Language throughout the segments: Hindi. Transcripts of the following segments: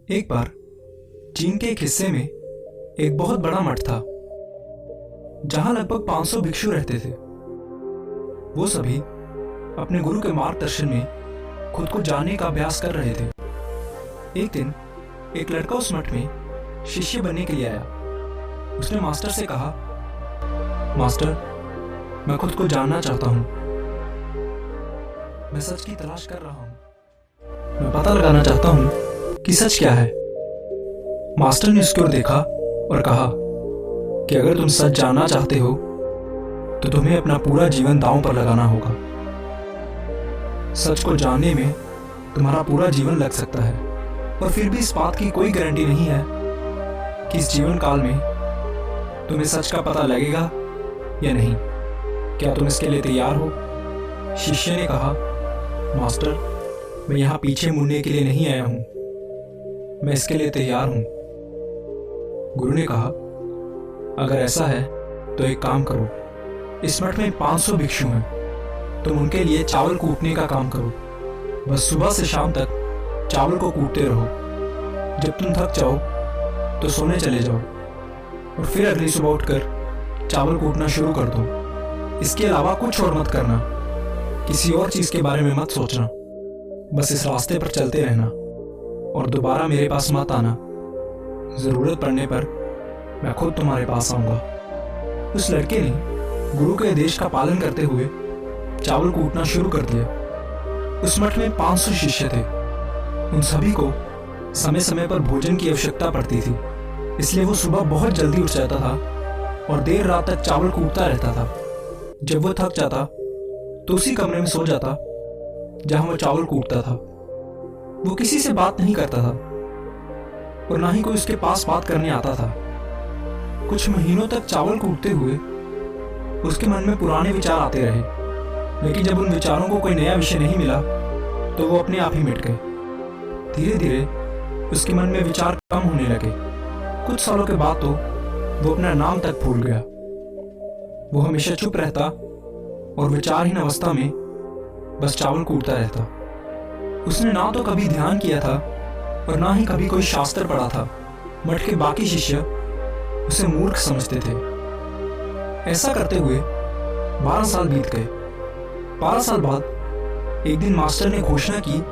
एक बार चीन के एक हिस्से में एक बहुत बड़ा मठ था जहां लगभग 500 भिक्षु रहते थे। वो सभी अपने गुरु के मार्गदर्शन में खुद को जानने का अभ्यास कर रहे थे। एक दिन एक लड़का उस मठ में शिष्य बनने के लिए आया। उसने मास्टर से कहा, मास्टर, मैं खुद को जानना चाहता हूँ। मैं सच की तलाश कर रहा हूँ। मैं पता लगाना चाहता हूँ कि सच क्या है। मास्टर ने उसकी ओर देखा और कहा कि अगर तुम सच जानना चाहते हो तो तुम्हें अपना पूरा जीवन दांव पर लगाना होगा। सच को जानने में तुम्हारा पूरा जीवन लग सकता है, और फिर भी इस बात की कोई गारंटी नहीं है कि इस जीवन काल में तुम्हें सच का पता लगेगा या नहीं। क्या तुम इसके लिए तैयार हो? शिष्य ने कहा, मास्टर, मैं यहाँ पीछे मुड़ने के लिए नहीं आया हूँ, मैं इसके लिए तैयार हूँ। गुरु ने कहा, अगर ऐसा है तो एक काम करो, इस मठ में 500 भिक्षु हैं, तुम उनके लिए चावल कूटने का काम करो। बस सुबह से शाम तक चावल को कूटते रहो। जब तुम थक जाओ तो सोने चले जाओ और फिर अगली सुबह उठकर चावल कूटना शुरू कर दो। इसके अलावा कुछ और मत करना, किसी और चीज के बारे में मत सोचना। बस इस रास्ते पर चलते रहना और दोबारा मेरे पास मत आना। जरूरत पड़ने पर मैं खुद तुम्हारे पास आऊंगा। उस लड़के ने गुरु के आदेश का पालन करते हुए चावल कूटना शुरू कर दिया। उस मठ में 500 शिष्य थे। उन सभी को समय समय पर भोजन की आवश्यकता पड़ती थी, इसलिए वो सुबह बहुत जल्दी उठ जाता था और देर रात तक चावल कूटता रहता था। जब वो थक जाता तो उसी कमरे में सो जाता जहां वो चावल कूटता था। वो किसी से बात नहीं करता था और ना ही कोई उसके पास बात करने आता था। कुछ महीनों तक चावल कूटते हुए उसके मन में पुराने विचार आते रहे, लेकिन जब उन विचारों को कोई नया विषय नहीं मिला तो वो अपने आप ही मिट गए। धीरे धीरे उसके मन में विचार कम होने लगे। कुछ सालों के बाद तो वो अपना नाम तक भूल गया। वो हमेशा चुप रहता और विचारहीन अवस्था में बस चावल कूटता रहता। उसने ना तो कभी ध्यान किया था और ना ही कभी कोई शास्त्र पढ़ा था। मठ के बाकी शिष्य उसे मूर्ख समझते थे। ऐसा करते हुए 12 साल बीत गए। 12 साल बाद एक दिन मास्टर ने घोषणा की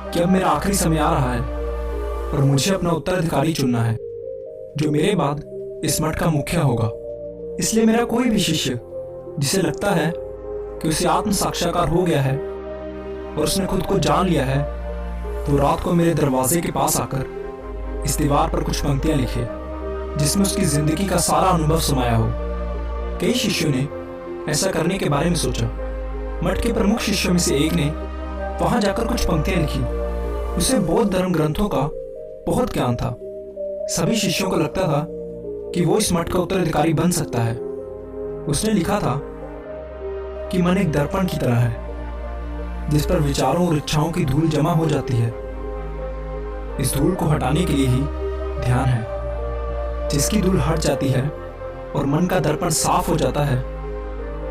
कि अब मेरा आखिरी समय आ रहा है और मुझे अपना उत्तराधिकारी चुनना है, जो मेरे बाद इस मठ का मुखिया होगा। इसलिए मेरा कोई भी शिष्य जिसे लगता है कि उसे आत्म साक्षात्कार हो गया है और उसने खुद को जान लिया है, वो रात को मेरे दरवाजे के पास आकर इस दीवार पर कुछ पंक्तियां लिखे जिसमें उसकी जिंदगी का सारा अनुभव समाया हो। कई शिष्यों ने ऐसा करने के बारे में सोचा। मठ के प्रमुख शिष्यों में से एक ने वहां जाकर कुछ पंक्तियां लिखी। उसे बौद्ध धर्म ग्रंथों का बहुत ज्ञान था। सभी शिष्यों को लगता था कि वो इस मठ का उत्तराधिकारी बन सकता है। उसने लिखा था कि मन एक दर्पण की तरह है जिस पर विचारों और इच्छाओं की धूल जमा हो जाती है। इस धूल को हटाने के लिए ही ध्यान है। जिसकी धूल हट जाती है और मन का दर्पण साफ हो जाता है,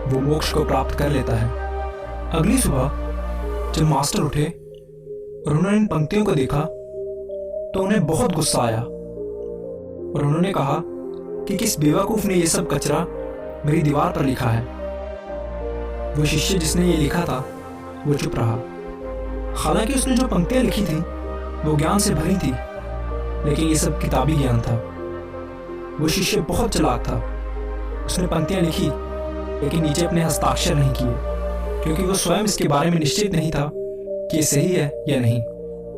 वो मोक्ष को प्राप्त कर लेता है। अगली सुबह जब मास्टर उठे और उन्होंने इन पंक्तियों को देखा तो उन्हें बहुत गुस्सा आया और उन्होंने कहा कि किस बेवकूफ ने ये सब कचरा मेरी दीवार पर लिखा है। वो शिष्य जिसने ये लिखा था वो चुप रहा। हालांकि उसने जो पंक्तियां लिखी थी वो ज्ञान से भरी थी, लेकिन ये सब किताबी ज्ञान था। वो शिष्य बहुत चालाक था। उसने पंक्तियां लिखी लेकिन नीचे अपने हस्ताक्षर नहीं किए, क्योंकि वो स्वयं इसके बारे में निश्चित नहीं था कि ये सही है या नहीं।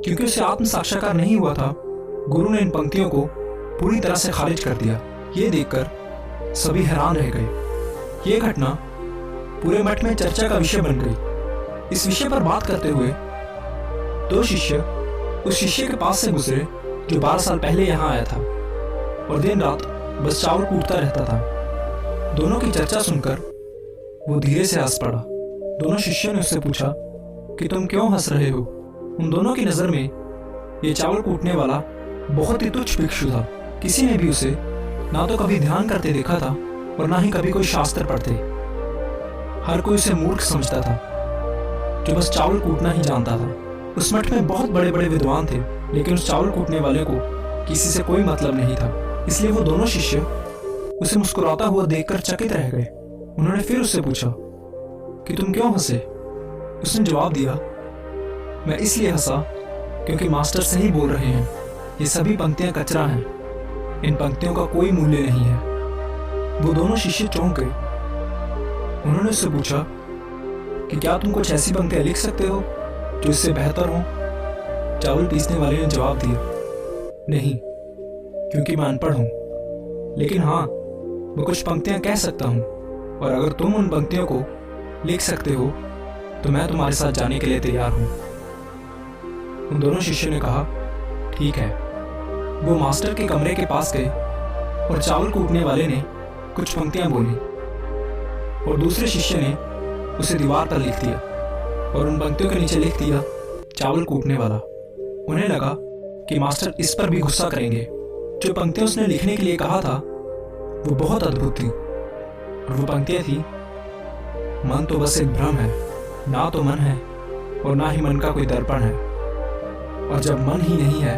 क्योंकि उसे आत्म साक्षात्कार नहीं हुआ था, गुरु ने इन पंक्तियों को पूरी तरह से खारिज कर दिया। ये देखकर सभी हैरान रह गए। ये घटना पूरे मठ में चर्चा का विषय बन गई। इस विषय पर बात करते हुए 2 शिष्य उस शिष्य के पास से गुजरे जो 12 साल पहले यहाँ आया था और दिन रात बस चावल कूटता रहता था। दोनों की चर्चा सुनकर वो धीरे से हंस पड़ा। दोनों शिष्यों ने उससे पूछा कि तुम क्यों हंस रहे हो? उन दोनों की नजर में ये चावल कूटने वाला बहुत ही तुच्छ भिक्षु था। किसी ने भी उसे ना तो कभी ध्यान करते देखा था और ना ही कभी कोई शास्त्र पढ़ते। हर कोई उसे मूर्ख समझता था जो बस चावल कूटना ही जानता था। उस मठ में बहुत बड़े बड़े विद्वान थे, लेकिन उस चावल कूटने वाले को किसी से कोई मतलब नहीं था। इसलिए वो दोनों शिष्य उसे मुस्कुराता हुआ देखकर चकित रह गए। उन्होंने फिर उससे पूछा कि तुम क्यों हंसे? उसने जवाब दिया, मैं इसलिए हंसा क्योंकि मास्टर सही बोल रहे हैं, ये सभी पंक्तियां कचरा हैं, इन पंक्तियों का कोई मूल्य नहीं है। वो दोनों शिष्य चौंक गए। उन्होंने उससे पूछा कि क्या तुम कुछ ऐसी पंक्तियां लिख सकते हो जो इससे बेहतर हो? चावल पीसने वाले ने जवाब दिया, नहीं, क्योंकि मैं अनपढ़ हूं, लेकिन हाँ, मैं कुछ पंक्तियां कह सकता हूं, और अगर तुम उन पंक्तियों को लिख सकते हो तो मैं तुम्हारे साथ जाने के लिए तैयार हूं। उन दोनों शिष्यों ने कहा, ठीक है। वो मास्टर के कमरे के पास गए और चावल कूटने वाले ने कुछ पंक्तियां बोली और दूसरे शिष्य ने उसे दीवार पर लिख दिया और उन पंक्तियों के नीचे लिख दिया, चावल कूटने वाला। उन्हें लगा कि मास्टर इस पर भी गुस्सा करेंगे। जो पंक्तियां उसने लिखने के लिए कहा था वो बहुत अद्भुत थी, और वो पंक्तियां थी, मन तो बस एक भ्रम है, ना तो मन है और ना ही मन का कोई दर्पण है, और जब मन ही नहीं है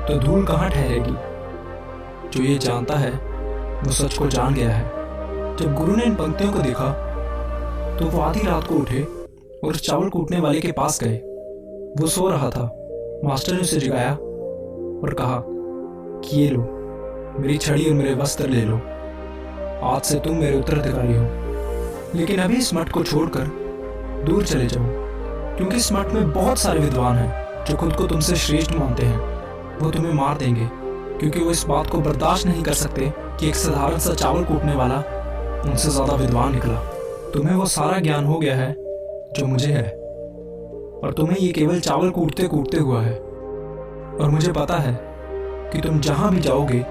तो धूल कहाँ ठहरेगी। जो ये जानता है वो सच को जान गया है। जब गुरु ने इन पंक्तियों को देखा तो वो आधी रात को उठे और उस चावल कूटने वाले के पास गए। वो सो रहा था। मास्टर ने उसे जगाया और कहा कि ये लो, मेरी छड़ी और मेरे वस्त्र ले लो, आज से तुम मेरे उत्तराधिकारी हो, लेकिन अभी इस मठ को छोड़कर दूर चले जाओ, क्योंकि इस मठ में बहुत सारे विद्वान हैं जो खुद को तुमसे श्रेष्ठ मानते हैं। वो तुम्हें मार देंगे, क्योंकि वो इस बात को बर्दाश्त नहीं कर सकते कि एक साधारण सा चावल कूटने वाला उनसे ज्यादा विद्वान निकला। तुम्हें वो सारा ज्ञान हो गया है जो मुझे है, और तुम्हें ये केवल चावल कूटते कूटते हुआ है। और मुझे पता है कि तुम जहां भी जाओगे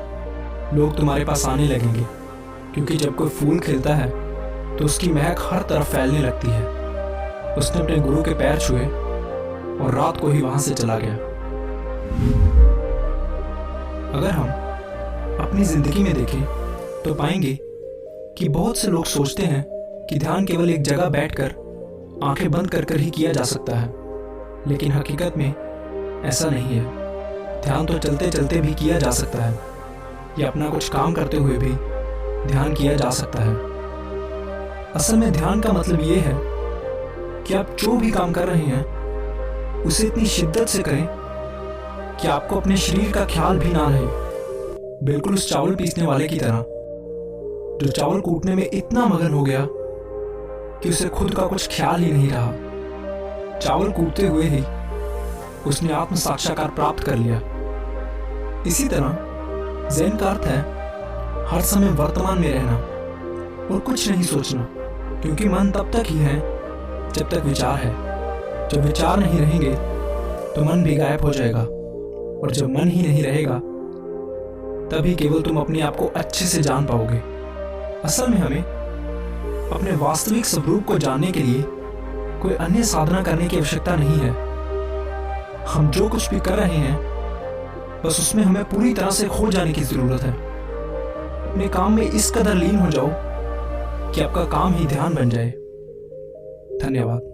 लोग तुम्हारे पास आने लगेंगे, क्योंकि जब कोई फूल खिलता है तो उसकी महक हर तरफ फैलने लगती है। उसने अपने गुरु के पैर छुए और रात को ही वहां से चला गया। अगर हम अपनी जिंदगी में देखें तो पाएंगे कि बहुत से लोग सोचते हैं कि ध्यान केवल एक जगह बैठकर आंखें बंद कर ही किया जा सकता है, लेकिन हकीकत में ऐसा नहीं है। ध्यान तो चलते चलते भी किया जा सकता है, या अपना कुछ काम करते हुए भी ध्यान किया जा सकता है। असल में ध्यान का मतलब ये है कि आप जो भी काम कर रहे हैं उसे इतनी शिद्दत से करें कि आपको अपने शरीर का ख्याल भी ना रहे। बिल्कुल उस चावल पीसने वाले की तरह, जो चावल कूटने में इतना मगन हो गया कि उसे खुद का कुछ ख्याल ही नहीं रहा। चावल कूटते हुए ही उसने आत्म साक्षात्कार प्राप्त कर लिया। इसी तरह ज़ेन का अर्थ है हर समय वर्तमान में रहना और कुछ नहीं सोचना, क्योंकि मन तब तक ही है जब तक विचार है। जब विचार नहीं रहेंगे तो मन भी गायब हो जाएगा, और जब मन ही नहीं रहेगा तभी केवल तुम अपने आप को अच्छे से जान पाओगे। असल में हमें अपने वास्तविक स्वरूप को जानने के लिए कोई अन्य साधना करने की आवश्यकता नहीं है। हम जो कुछ भी कर रहे हैं बस उसमें हमें पूरी तरह से खो जाने की जरूरत है। अपने काम में इस कदर लीन हो जाओ कि आपका काम ही ध्यान बन जाए। धन्यवाद।